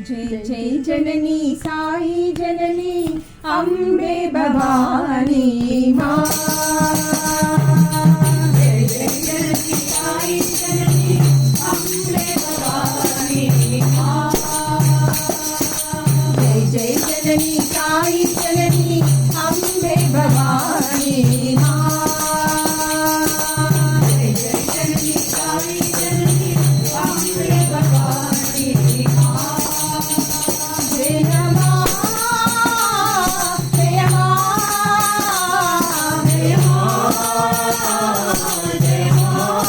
जय जय जननी साई जननी अम्बे भवानी माँ। जय जय जननी साई जननी अम्बे भवानी माँ। जय जय जननी साई जननी अम्बे भवानी माँ। जय जय जननी साई जननी अम्बे भवानी माँ। जय माँ जय माँ जय माँ जय माँ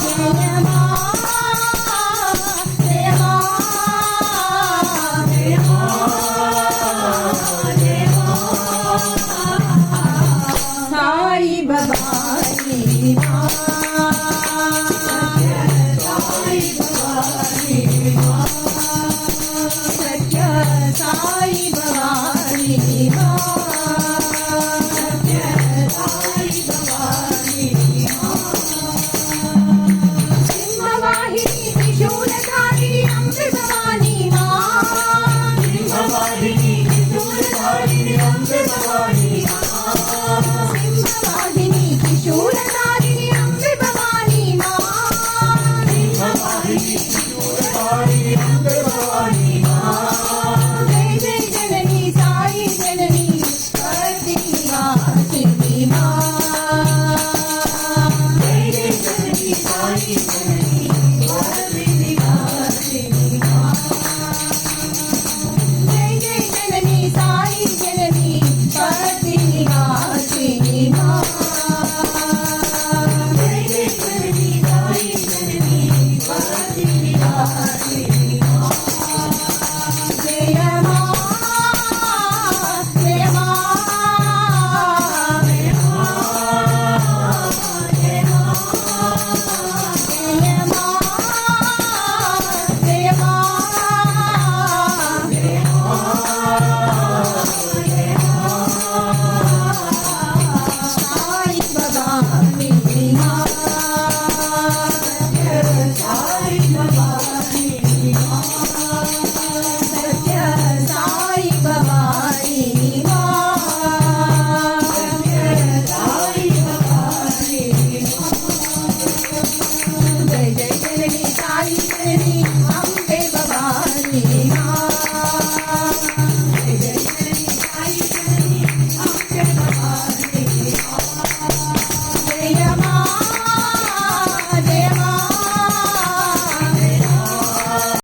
जय माँ जय माँ जय माँ जय माँ। साई भवानी माँ। साई भवानी माँ। सत्य साई भवानी माँ। सत्य साई भवानी माँ। सिंहवाहिनी त्रिशूलधारिणी अम्बे भवानी माँ। सिंहवाहिनी त्रिशूलधारिणी अम्बे भवानी माँ। सिंहवाहिनी त्रिशूलधारिणी अम्बे भवानी माँ। सिंहवाहिनी त्रिशूलधारिणी अम्बे